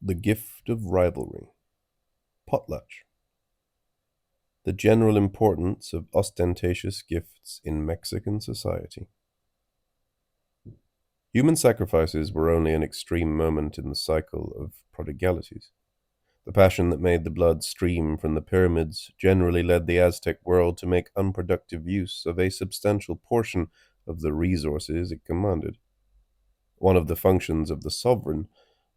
The gift of rivalry. Potlatch. The general importance of ostentatious gifts in Mexican society. Human sacrifices were only an extreme moment in the cycle of prodigalities. The passion that made the blood stream from the pyramids generally led the Aztec world to make unproductive use of a substantial portion of the resources it commanded. One of the functions of the sovereign,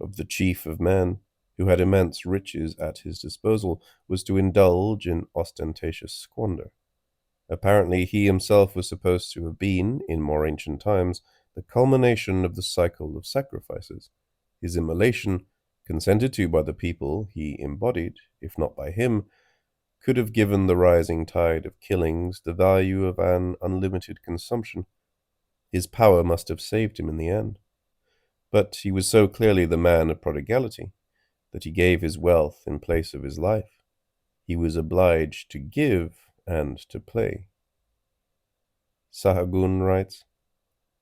of the chief of men, who had immense riches at his disposal, was to indulge in ostentatious squander. Apparently he himself was supposed to have been, in more ancient times, the culmination of the cycle of sacrifices. His immolation, consented to by the people he embodied, if not by him, could have given the rising tide of killings the value of an unlimited consumption. His power must have saved him in the end. But he was so clearly the man of prodigality that he gave his wealth in place of his life. He was obliged to give and to play. Sahagún writes,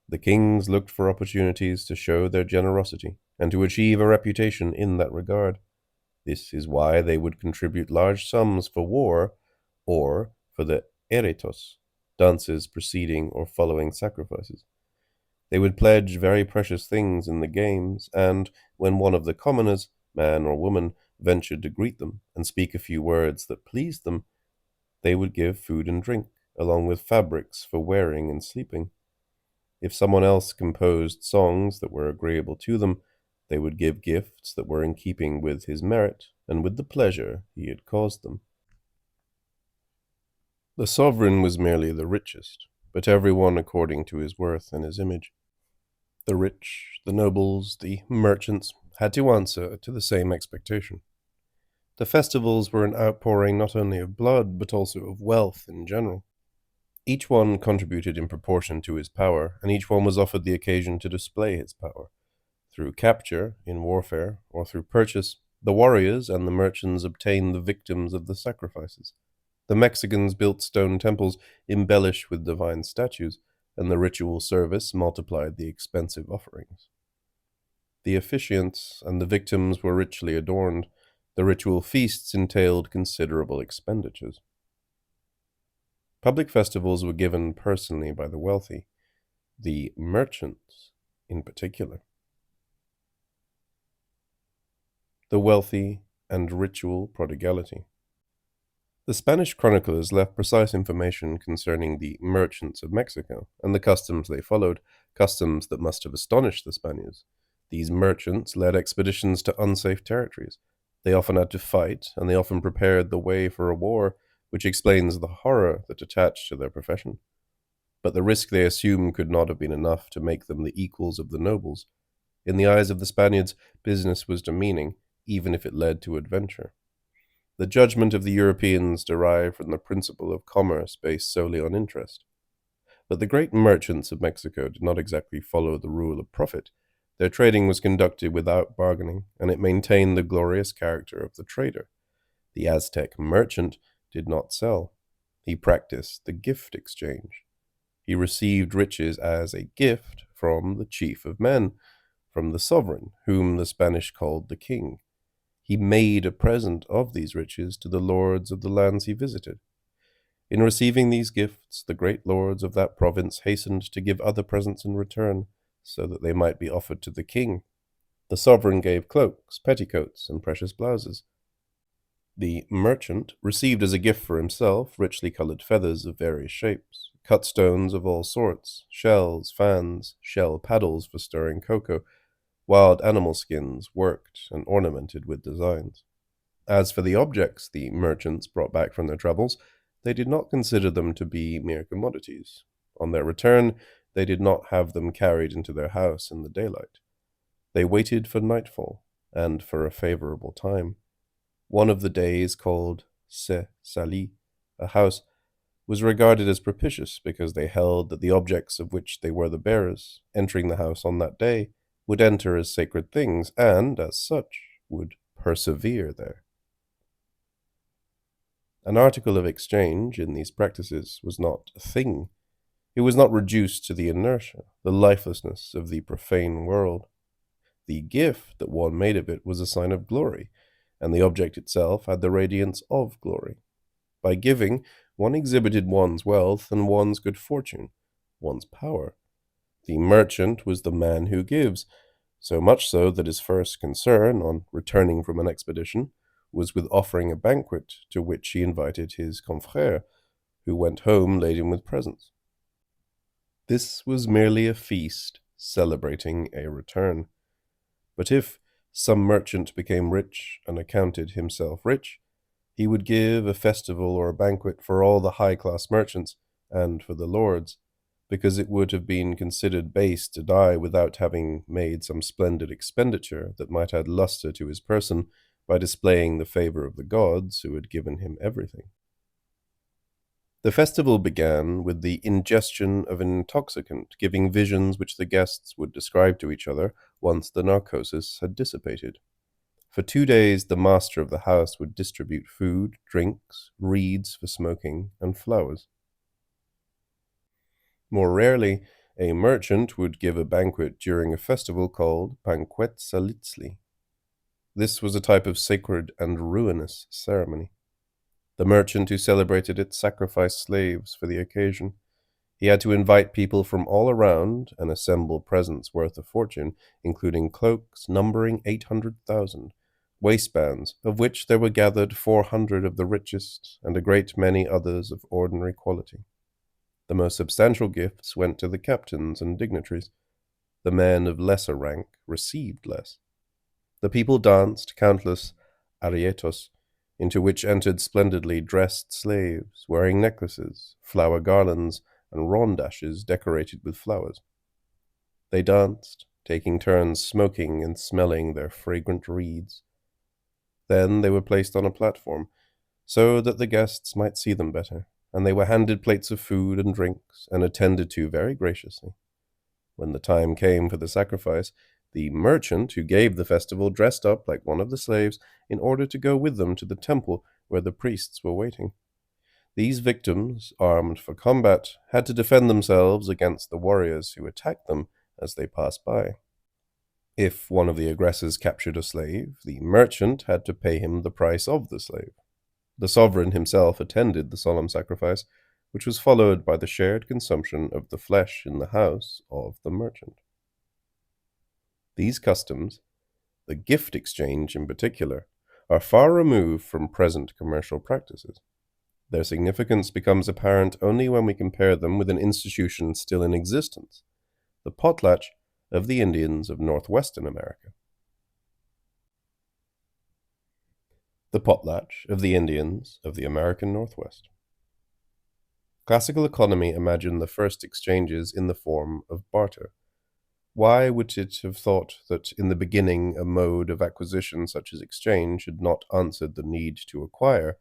"The kings looked for opportunities to show their generosity and to achieve a reputation in that regard. This is why they would contribute large sums for war or for the eritos, dances preceding or following sacrifices. They would pledge very precious things in the games, and when one of the commoners, man or woman, ventured to greet them and speak a few words that pleased them, they would give food and drink, along with fabrics for wearing and sleeping. If someone else composed songs that were agreeable to them, they would give gifts that were in keeping with his merit and with the pleasure he had caused them." The sovereign was merely the richest, but everyone according to his worth and his image. The rich, the nobles, the merchants had to answer to the same expectation. The festivals were an outpouring not only of blood, but also of wealth in general. Each one contributed in proportion to his power, and each one was offered the occasion to display his power. Through capture, in warfare, or through purchase, the warriors and the merchants obtained the victims of the sacrifices. The Mexicans built stone temples embellished with divine statues, and the ritual service multiplied the expensive offerings. The officiants and the victims were richly adorned. The ritual feasts entailed considerable expenditures. Public festivals were given personally by the wealthy, the merchants in particular. The wealthy and ritual prodigality. The Spanish chroniclers left precise information concerning the merchants of Mexico and the customs they followed, customs that must have astonished the Spaniards. These merchants led expeditions to unsafe territories. They often had to fight, and they often prepared the way for a war, which explains the horror that attached to their profession. But the risk they assumed could not have been enough to make them the equals of the nobles. In the eyes of the Spaniards, business was demeaning, even if it led to adventure. The judgment of the Europeans derived from the principle of commerce based solely on interest. But the great merchants of Mexico did not exactly follow the rule of profit. Their trading was conducted without bargaining, and it maintained the glorious character of the trader. The Aztec merchant did not sell. He practiced the gift exchange. He received riches as a gift from the chief of men, from the sovereign, whom the Spanish called the king. He made a present of these riches to the lords of the lands he visited. In receiving these gifts, the great lords of that province hastened to give other presents in return, so that they might be offered to the king. The sovereign gave cloaks, petticoats, and precious blouses. The merchant received as a gift for himself richly colored feathers of various shapes, cut stones of all sorts, shells, fans, shell paddles for stirring cocoa, wild animal skins worked and ornamented with designs. As for the objects the merchants brought back from their travels, they did not consider them to be mere commodities. On their return, they did not have them carried into their house in the daylight. They waited for nightfall, and for a favorable time. One of the days, called Se Sali, a house, was regarded as propitious because they held that the objects of which they were the bearers, entering the house on that day, would enter as sacred things, and, as such, would persevere there. An article of exchange in these practices was not a thing. It was not reduced to the inertia, the lifelessness of the profane world. The gift that one made of it was a sign of glory, and the object itself had the radiance of glory. By giving, one exhibited one's wealth and one's good fortune, one's power. The merchant was the man who gives, so much so that his first concern, on returning from an expedition, was with offering a banquet to which he invited his confrères, who went home laden with presents. This was merely a feast celebrating a return. But if some merchant became rich and accounted himself rich, he would give a festival or a banquet for all the high-class merchants and for the lords, because it would have been considered base to die without having made some splendid expenditure that might add luster to his person by displaying the favor of the gods who had given him everything. The festival began with the ingestion of an intoxicant, giving visions which the guests would describe to each other once the narcosis had dissipated. For 2 days, the master of the house would distribute food, drinks, reeds for smoking, and flowers. More rarely, a merchant would give a banquet during a festival called Banquet Salitzli. This was a type of sacred and ruinous ceremony. The merchant who celebrated it sacrificed slaves for the occasion. He had to invite people from all around and assemble presents worth a fortune, including cloaks numbering 800,000, waistbands, of which there were gathered 400 of the richest, and a great many others of ordinary quality. The most substantial gifts went to the captains and dignitaries. The men of lesser rank received less. The people danced countless arietos, into which entered splendidly dressed slaves, wearing necklaces, flower garlands, and rondashes decorated with flowers. They danced, taking turns smoking and smelling their fragrant reeds. Then they were placed on a platform, so that the guests might see them better, and they were handed plates of food and drinks, and attended to very graciously. When the time came for the sacrifice, the merchant who gave the festival dressed up like one of the slaves in order to go with them to the temple where the priests were waiting. These victims, armed for combat, had to defend themselves against the warriors who attacked them as they passed by. If one of the aggressors captured a slave, the merchant had to pay him the price of the slave. The sovereign himself attended the solemn sacrifice, which was followed by the shared consumption of the flesh in the house of the merchant. These customs, the gift exchange in particular, are far removed from present commercial practices. Their significance becomes apparent only when we compare them with an institution still in existence, the potlatch of the Indians of northwestern America. The potlatch of the Indians of the American Northwest. Classical economy imagined the first exchanges in the form of barter. Why would it have thought that in the beginning a mode of acquisition such as exchange had not answered the need to acquire,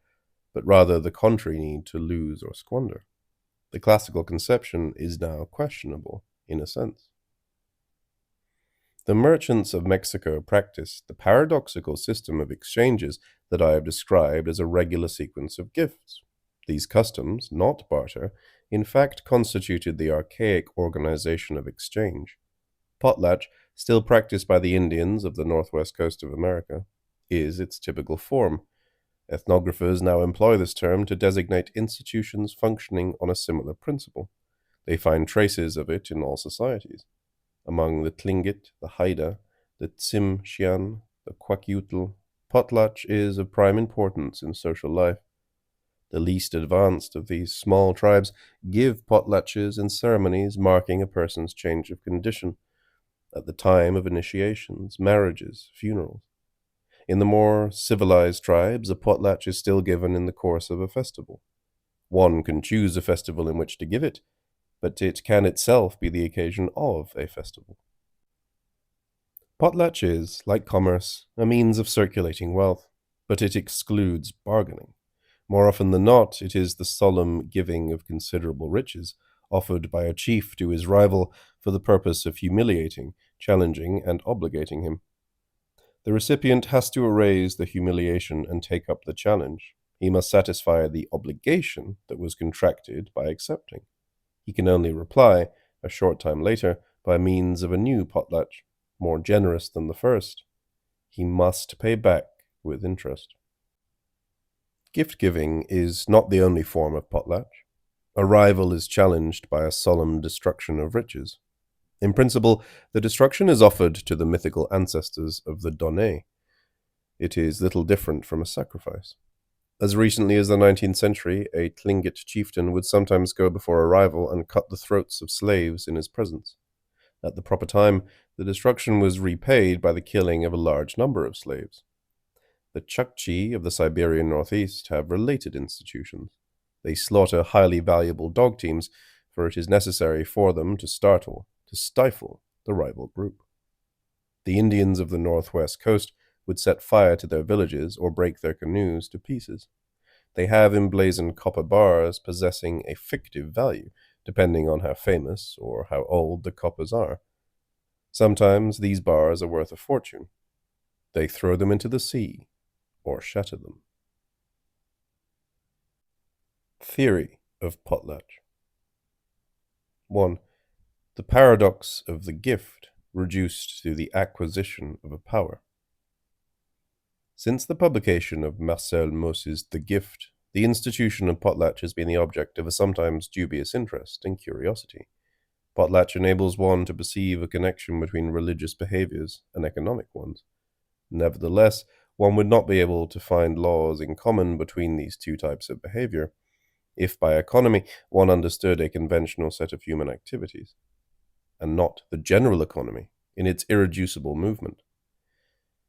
but rather the contrary need to lose or squander? The classical conception is now questionable, in a sense. The merchants of Mexico practiced the paradoxical system of exchanges that I have described as a regular sequence of gifts. These customs, not barter, in fact constituted the archaic organization of exchange. Potlatch, still practiced by the Indians of the northwest coast of America, is its typical form. Ethnographers now employ this term to designate institutions functioning on a similar principle. They find traces of it in all societies. Among the Tlingit, the Haida, the Tsimshian, the Kwakiutl, potlatch is of prime importance in social life. The least advanced of these small tribes give potlatches and ceremonies marking a person's change of condition at the time of initiations, marriages, funerals. In the more civilized tribes, a potlatch is still given in the course of a festival. One can choose a festival in which to give it, but it can itself be the occasion of a festival. Potlatch is, like commerce, a means of circulating wealth, but it excludes bargaining. More often than not, it is the solemn giving of considerable riches, offered by a chief to his rival for the purpose of humiliating, challenging, and obligating him. The recipient has to erase the humiliation and take up the challenge. He must satisfy the obligation that was contracted by accepting. He can only reply, a short time later, by means of a new potlatch. more generous than the first. He must pay back with interest. Gift-giving is not the only form of potlatch. A rival is challenged by a solemn destruction of riches. In principle, the destruction is offered to the mythical ancestors of the donné. It is little different from a sacrifice. As recently as the 19th century, a Tlingit chieftain would sometimes go before a rival and cut the throats of slaves in his presence. At the proper time, the destruction was repaid by the killing of a large number of slaves. The Chukchi of the Siberian Northeast have related institutions. They slaughter highly valuable dog teams, for it is necessary for them to stifle the rival group. The Indians of the northwest coast would set fire to their villages or break their canoes to pieces. They have emblazoned copper bars possessing a fictive value, depending on how famous or how old the coppers are. Sometimes these bars are worth a fortune. They throw them into the sea or shatter them. Theory of potlatch. 1. The paradox of the gift reduced to the acquisition of a power. Since the publication of Marcel Maus's The Gift, the institution of potlatch has been the object of a sometimes dubious interest and curiosity. Potlatch enables one to perceive a connection between religious behaviors and economic ones. Nevertheless, one would not be able to find laws in common between these two types of behavior, if by economy one understood a conventional set of human activities, and not the general economy in its irreducible movement.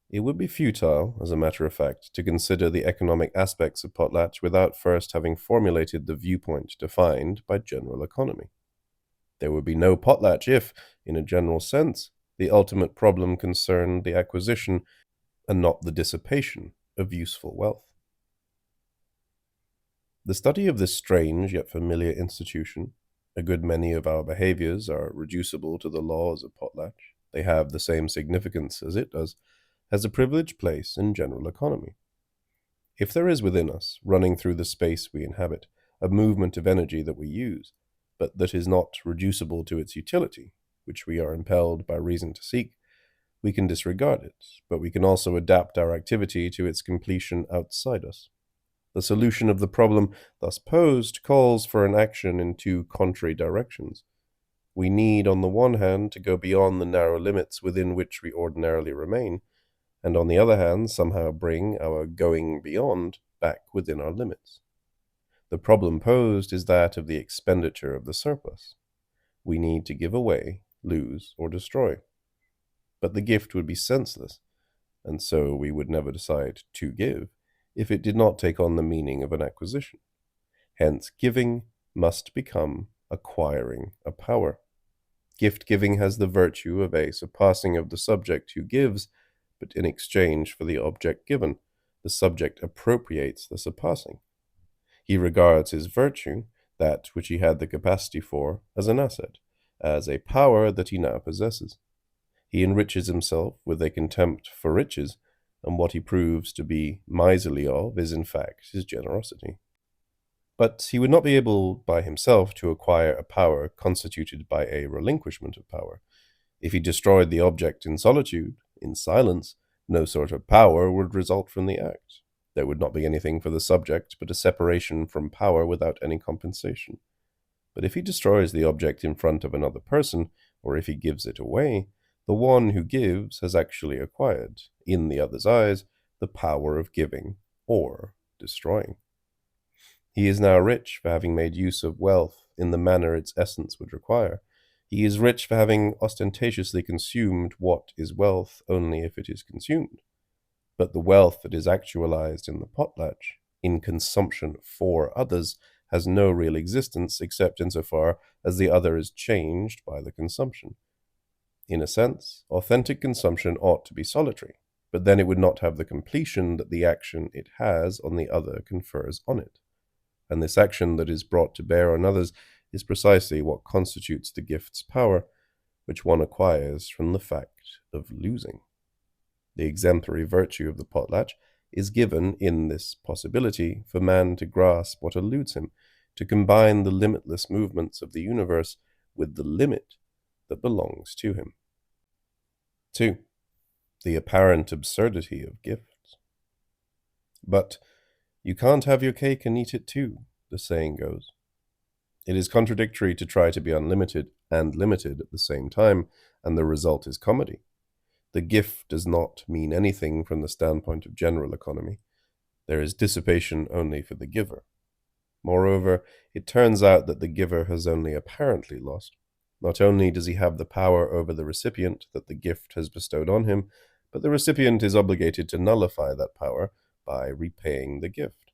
It would be futile, as a matter of fact, to consider the economic aspects of potlatch without first having formulated the viewpoint defined by general economy. There would be no potlatch if, in a general sense, the ultimate problem concerned the acquisition and not the dissipation of useful wealth. The study of this strange yet familiar institution, a good many of our behaviors are reducible to the laws of potlatch. They have the same significance as it does, has a privileged place in general economy. If there is within us, running through the space we inhabit, a movement of energy that we use, but that is not reducible to its utility, which we are impelled by reason to seek, we can disregard it, but we can also adapt our activity to its completion outside us. The solution of the problem thus posed calls for an action in two contrary directions. We need, on the one hand, to go beyond the narrow limits within which we ordinarily remain, and on the other hand, somehow bring our going beyond back within our limits. The problem posed is that of the expenditure of the surplus. We need to give away, lose, or destroy. But the gift would be senseless, and so we would never decide to give, if it did not take on the meaning of an acquisition. Hence, giving must become acquiring a power. Gift-giving has the virtue of a surpassing of the subject who gives, but in exchange for the object given, the subject appropriates the surpassing. He regards his virtue, that which he had the capacity for, as an asset, as a power that he now possesses. He enriches himself with a contempt for riches, and what he proves to be miserly of is in fact his generosity. But he would not be able by himself to acquire a power constituted by a relinquishment of power. If he destroyed the object in solitude, in silence, no sort of power would result from the act. There would not be anything for the subject but a separation from power without any compensation. But if he destroys the object in front of another person, or if he gives it away, the one who gives has actually acquired, in the other's eyes, the power of giving or destroying. He is now rich for having made use of wealth in the manner its essence would require. He is rich for having ostentatiously consumed what is wealth only if it is consumed. But the wealth that is actualized in the potlatch, in consumption for others, has no real existence except insofar as the other is changed by the consumption. In a sense, authentic consumption ought to be solitary, but then it would not have the completion that the action it has on the other confers on it. And this action that is brought to bear on others is precisely what constitutes the gift's power, which one acquires from the fact of losing. The exemplary virtue of the potlatch is given in this possibility for man to grasp what eludes him, to combine the limitless movements of the universe with the limit that belongs to him. 2. The apparent absurdity of gifts. But you can't have your cake and eat it too, the saying goes. It is contradictory to try to be unlimited and limited at the same time, and the result is comedy. The gift does not mean anything from the standpoint of general economy. There is dissipation only for the giver. Moreover, it turns out that the giver has only apparently lost. Not only does he have the power over the recipient that the gift has bestowed on him, but the recipient is obligated to nullify that power by repaying the gift.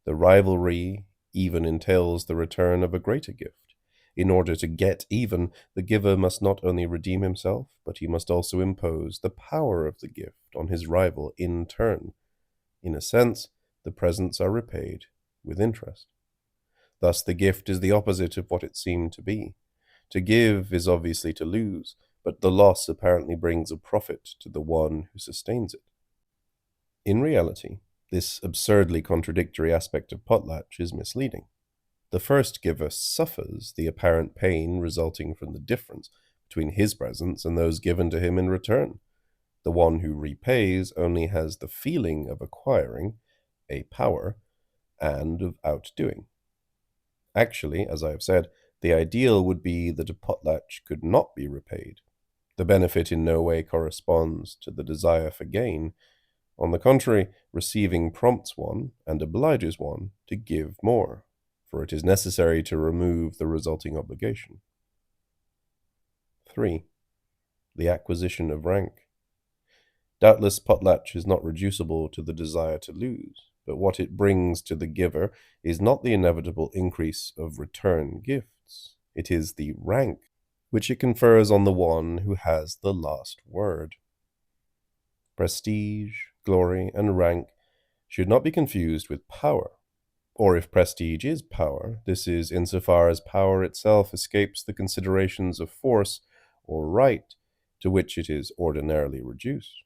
The rivalry even entails the return of a greater gift. In order to get even, the giver must not only redeem himself, but he must also impose the power of the gift on his rival in turn. In a sense, the presents are repaid with interest. Thus, the gift is the opposite of what it seemed to be. To give is obviously to lose, but the loss apparently brings a profit to the one who sustains it. In reality, this absurdly contradictory aspect of potlatch is misleading. The first giver suffers the apparent pain resulting from the difference between his presents and those given to him in return. The one who repays only has the feeling of acquiring a power and of outdoing. Actually, as I have said, the ideal would be that a potlatch could not be repaid. The benefit in no way corresponds to the desire for gain. On the contrary, receiving prompts one and obliges one to give more, for it is necessary to remove the resulting obligation. 3. The acquisition of rank. Doubtless potlatch is not reducible to the desire to lose, but what it brings to the giver is not the inevitable increase of return gifts. It is the rank which it confers on the one who has the last word. Prestige, glory, and rank should not be confused with power. Or if prestige is power, this is insofar as power itself escapes the considerations of force or right to which it is ordinarily reduced.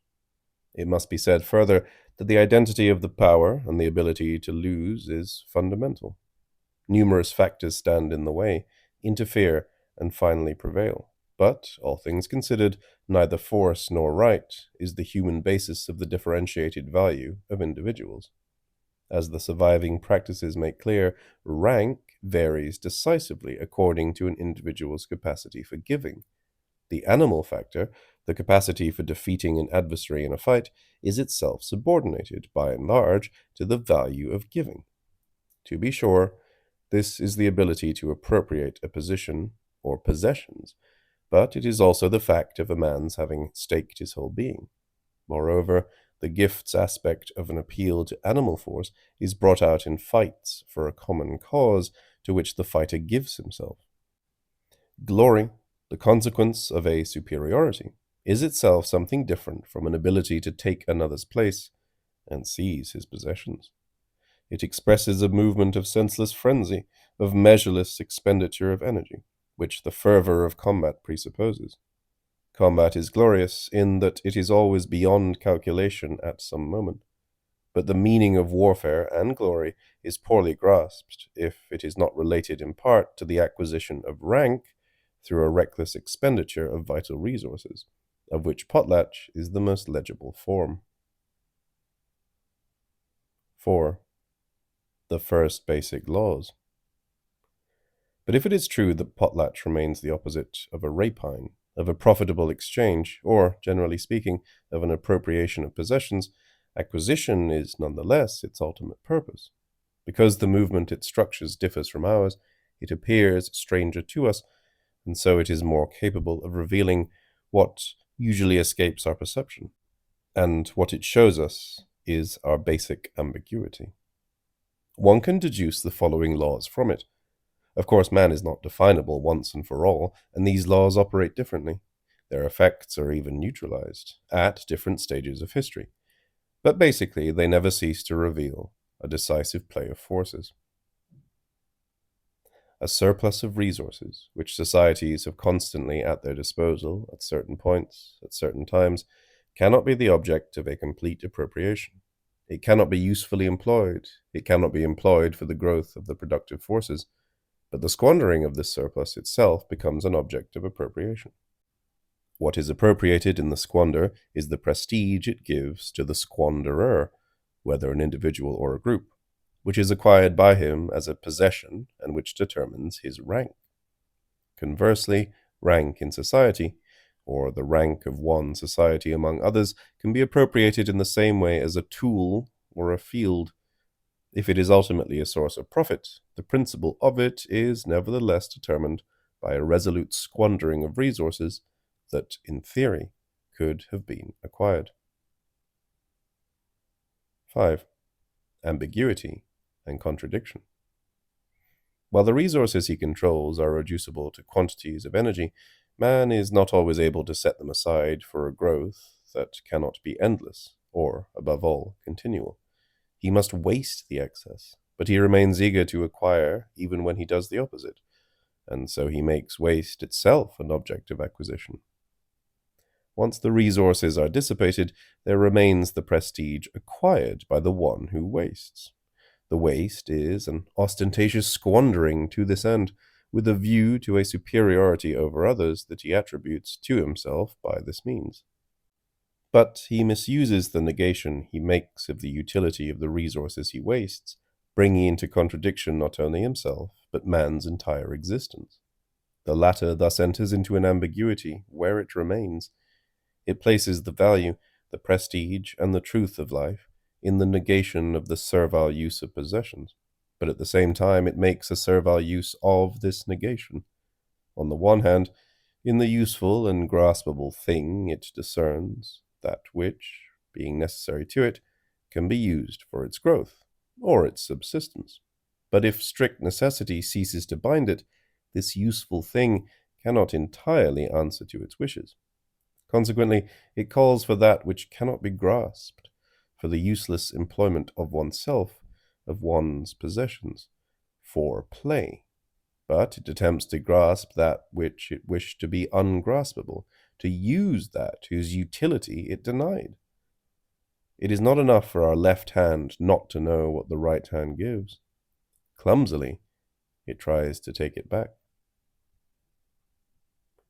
It must be said further that the identity of the power and the ability to lose is fundamental. Numerous factors stand in the way, interfere, and finally prevail. But, all things considered, neither force nor right is the human basis of the differentiated value of individuals. As the surviving practices make clear, rank varies decisively according to an individual's capacity for giving. The animal factor, the capacity for defeating an adversary in a fight, is itself subordinated, by and large, to the value of giving. To be sure, this is the ability to appropriate a position or possessions, but it is also the fact of a man's having staked his whole being. Moreover, the gifts aspect of an appeal to animal force is brought out in fights for a common cause to which the fighter gives himself. Glory, the consequence of a superiority, is itself something different from an ability to take another's place and seize his possessions. It expresses a movement of senseless frenzy, of measureless expenditure of energy, which the fervor of combat presupposes. Combat is glorious in that it is always beyond calculation at some moment. But the meaning of warfare and glory is poorly grasped if it is not related in part to the acquisition of rank through a reckless expenditure of vital resources, of which potlatch is the most legible form. 4. The first basic laws. But if it is true that potlatch remains the opposite of a rapine, of a profitable exchange, or, generally speaking, of an appropriation of possessions, acquisition is nonetheless its ultimate purpose. Because the movement it structures differs from ours, it appears stranger to us, and so it is more capable of revealing what usually escapes our perception. And what it shows us is our basic ambiguity. One can deduce the following laws from it. Of course, man is not definable once and for all, and these laws operate differently. Their effects are even neutralized at different stages of history. But basically, they never cease to reveal a decisive play of forces. A surplus of resources, which societies have constantly at their disposal at certain points, at certain times, cannot be the object of a complete appropriation. It cannot be usefully employed. It cannot be employed for the growth of the productive forces. But the squandering of this surplus itself becomes an object of appropriation. What is appropriated in the squander is the prestige it gives to the squanderer, whether an individual or a group, which is acquired by him as a possession and which determines his rank. Conversely, rank in society, or the rank of one society among others, can be appropriated in the same way as a tool or a field. If it is ultimately a source of profit, the principle of it is nevertheless determined by a resolute squandering of resources that, in theory, could have been acquired. 5. Ambiguity and contradiction. While the resources he controls are reducible to quantities of energy, man is not always able to set them aside for a growth that cannot be endless, or, above all, continual. He must waste the excess, but he remains eager to acquire even when he does the opposite, and so he makes waste itself an object of acquisition. Once the resources are dissipated, there remains the prestige acquired by the one who wastes. The waste is an ostentatious squandering to this end, with a view to a superiority over others that he attributes to himself by this means. But he misuses the negation he makes of the utility of the resources he wastes, bringing into contradiction not only himself, but man's entire existence. The latter thus enters into an ambiguity where it remains. It places the value, the prestige, and the truth of life in the negation of the servile use of possessions, but at the same time it makes a servile use of this negation. On the one hand, in the useful and graspable thing it discerns that which, being necessary to it, can be used for its growth, or its subsistence. But if strict necessity ceases to bind it, this useful thing cannot entirely answer to its wishes. Consequently, it calls for that which cannot be grasped, for the useless employment of oneself, of one's possessions, for play. But it attempts to grasp that which it wished to be ungraspable, to use that whose utility it denied. It is not enough for our left hand not to know what the right hand gives. Clumsily, it tries to take it back.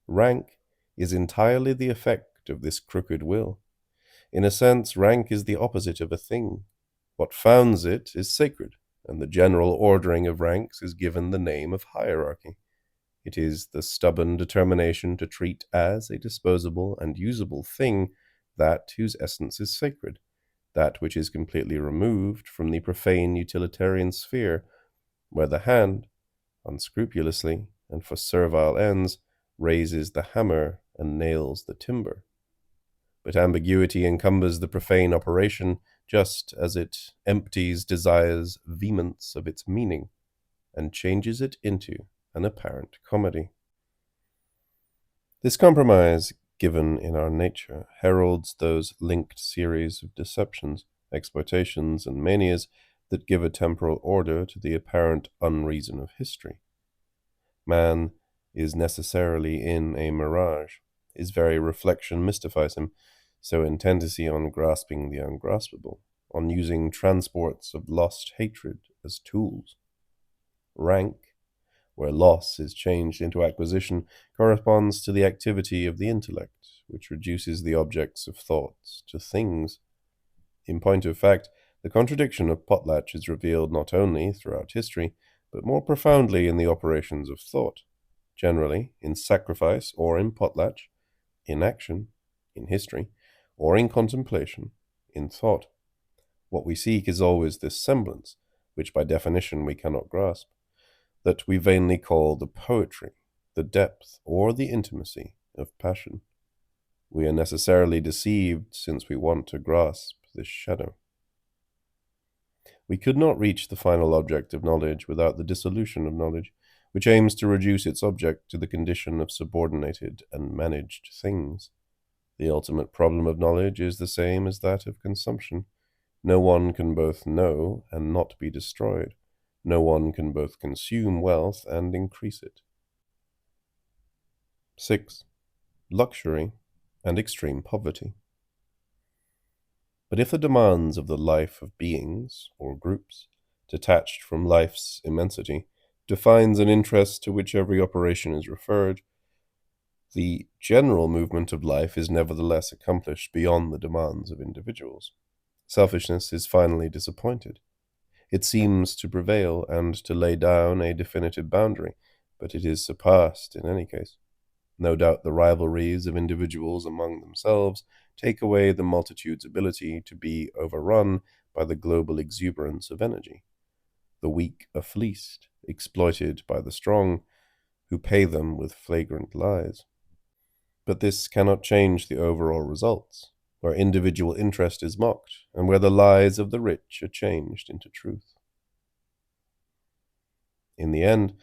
Rank is entirely the effect of this crooked will. In a sense, rank is the opposite of a thing. What founds it is sacred, and the general ordering of ranks is given the name of hierarchy. It is the stubborn determination to treat as a disposable and usable thing that whose essence is sacred, that which is completely removed from the profane utilitarian sphere, where the hand, unscrupulously and for servile ends, raises the hammer and nails the timber. But ambiguity encumbers the profane operation just as it empties desire's vehemence of its meaning and changes it into an apparent comedy. This compromise, given in our nature, heralds those linked series of deceptions, exploitations, and manias that give a temporal order to the apparent unreason of history. Man is necessarily in a mirage. His very reflection mystifies him, so intent is he on grasping the ungraspable, on using transports of lost hatred as tools. Rank, where loss is changed into acquisition, corresponds to the activity of the intellect, which reduces the objects of thoughts to things. In point of fact, the contradiction of Potlatch is revealed not only throughout history, but more profoundly in the operations of thought, generally in sacrifice or in Potlatch, in action, in history, or in contemplation, in thought. What we seek is always this semblance, which by definition we cannot grasp, that we vainly call the poetry, the depth, or the intimacy of passion. We are necessarily deceived since we want to grasp this shadow. We could not reach the final object of knowledge without the dissolution of knowledge, which aims to reduce its object to the condition of subordinated and managed things. The ultimate problem of knowledge is the same as that of consumption. No one can both know and not be destroyed. No one can both consume wealth and increase it. 6. Luxury and extreme poverty. But if the demands of the life of beings, or groups, detached from life's immensity, defines an interest to which every operation is referred, The general movement of life is nevertheless accomplished beyond the demands of individuals. Selfishness is finally disappointed. It seems to prevail and to lay down a definitive boundary, but it is surpassed in any case. No doubt the rivalries of individuals among themselves take away the multitude's ability to be overrun by the global exuberance of energy. The weak are fleeced, exploited by the strong, who pay them with flagrant lies. But this cannot change the overall results, where individual interest is mocked, and where the lies of the rich are changed into truth. In the end,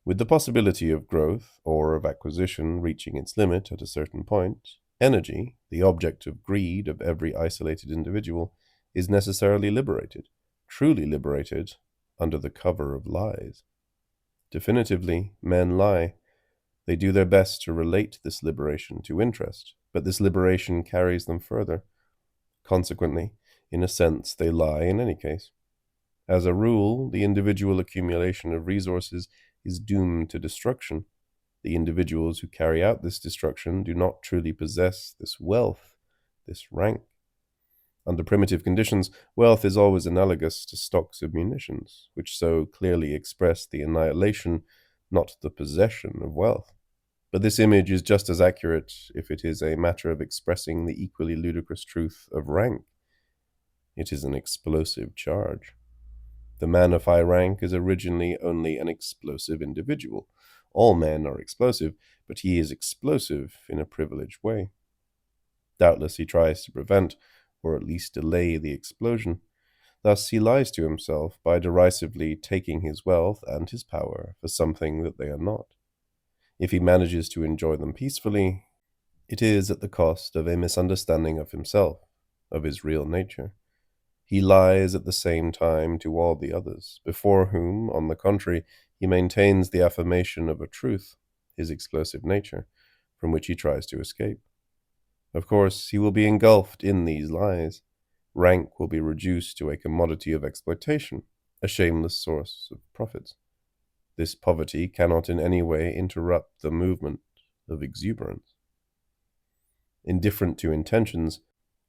with the possibility of growth or of acquisition reaching its limit at a certain point, energy, the object of greed of every isolated individual, is necessarily liberated, truly liberated, under the cover of lies. Definitively, men lie. They do their best to relate this liberation to interest, but this liberation carries them further. Consequently, in a sense, they lie in any case. As a rule, the individual accumulation of resources is doomed to destruction. The individuals who carry out this destruction do not truly possess this wealth, this rank. Under primitive conditions, wealth is always analogous to stocks of munitions, which so clearly express the annihilation, not the possession of wealth. But this image is just as accurate if it is a matter of expressing the equally ludicrous truth of rank. It is an explosive charge. The man of high rank is originally only an explosive individual. All men are explosive, but he is explosive in a privileged way. Doubtless he tries to prevent, or at least delay, the explosion. Thus he lies to himself by derisively taking his wealth and his power for something that they are not. If he manages to enjoy them peacefully, it is at the cost of a misunderstanding of himself, of his real nature. He lies at the same time to all the others, before whom, on the contrary, he maintains the affirmation of a truth, his explosive nature, from which he tries to escape. Of course, he will be engulfed in these lies. Rank will be reduced to a commodity of exploitation, a shameless source of profits. This poverty cannot in any way interrupt the movement of exuberance. Indifferent to intentions,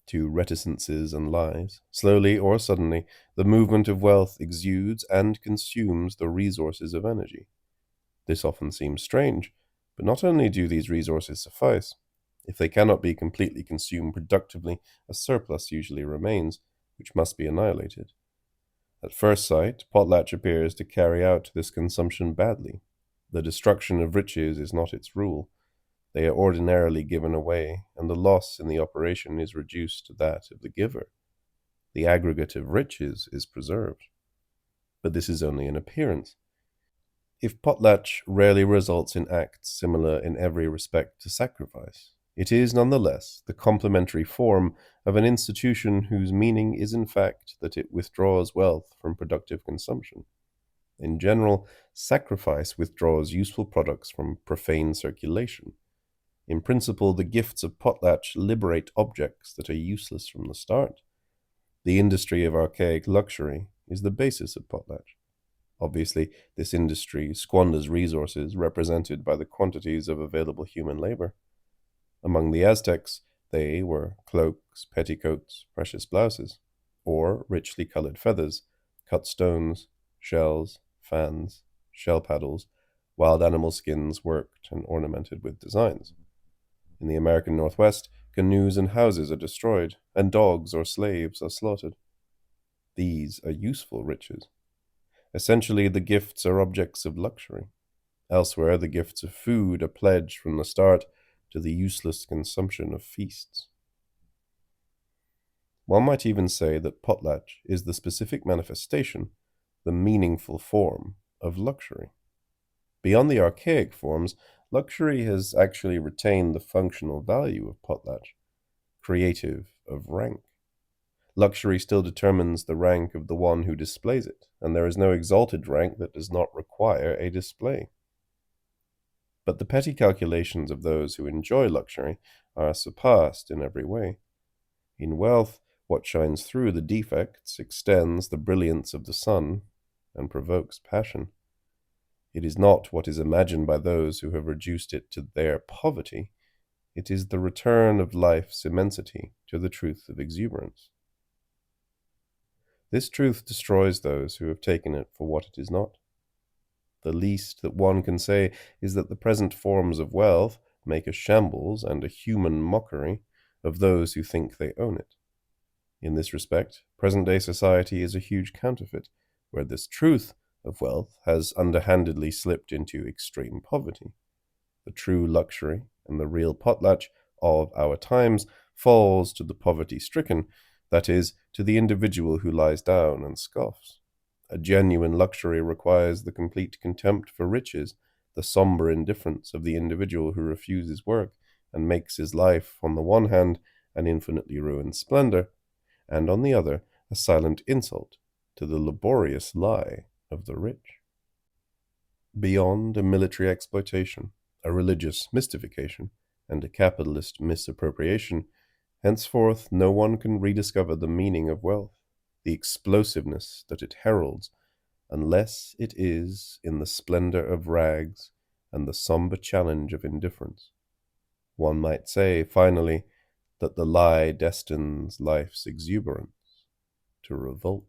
to reticences and lies, slowly or suddenly, the movement of wealth exudes and consumes the resources of energy. This often seems strange, but not only do these resources suffice. If they cannot be completely consumed productively, a surplus usually remains, which must be annihilated. At first sight, Potlatch appears to carry out this consumption badly. The destruction of riches is not its rule. They are ordinarily given away, and the loss in the operation is reduced to that of the giver. The aggregate of riches is preserved. But this is only an appearance. If potlatch rarely results in acts similar in every respect to sacrifice, it is nonetheless the complementary form of an institution whose meaning is in fact that it withdraws wealth from productive consumption. In general, sacrifice withdraws useful products from profane circulation. In principle, the gifts of potlatch liberate objects that are useless from the start. The industry of archaic luxury is the basis of potlatch. Obviously, this industry squanders resources represented by the quantities of available human labor. Among the Aztecs, they were cloaks, petticoats, precious blouses, or richly colored feathers, cut stones, shells, fans, shell paddles, wild animal skins worked and ornamented with designs. In the American Northwest, canoes and houses are destroyed, and dogs or slaves are slaughtered. These are useful riches. Essentially, the gifts are objects of luxury. Elsewhere, the gifts of food are pledged from the start to the useless consumption of feasts. One might even say that potlatch is the specific manifestation, the meaningful form of luxury. Beyond the archaic forms, luxury has actually retained the functional value of potlatch, creative of rank. Luxury still determines the rank of the one who displays it, and there is no exalted rank that does not require a display. But the petty calculations of those who enjoy luxury are surpassed in every way. In wealth, what shines through the defects extends the brilliance of the sun and provokes passion. It is not what is imagined by those who have reduced it to their poverty. It is the return of life's immensity to the truth of exuberance. This truth destroys those who have taken it for what it is not. The least that one can say is that the present forms of wealth make a shambles and a human mockery of those who think they own it. In this respect, present-day society is a huge counterfeit, where this truth of wealth has underhandedly slipped into extreme poverty. The true luxury and the real potlatch of our times falls to the poverty-stricken, that is, to the individual who lies down and scoffs. A genuine luxury requires the complete contempt for riches, the somber indifference of the individual who refuses work and makes his life, on the one hand, an infinitely ruined splendor, and on the other, a silent insult to the laborious lie of the rich. Beyond a military exploitation, a religious mystification, and a capitalist misappropriation, henceforth no one can rediscover the meaning of wealth, the explosiveness that it heralds, unless it is in the splendor of rags and the somber challenge of indifference. One might say, finally, that the lie destines life's exuberance to revolt.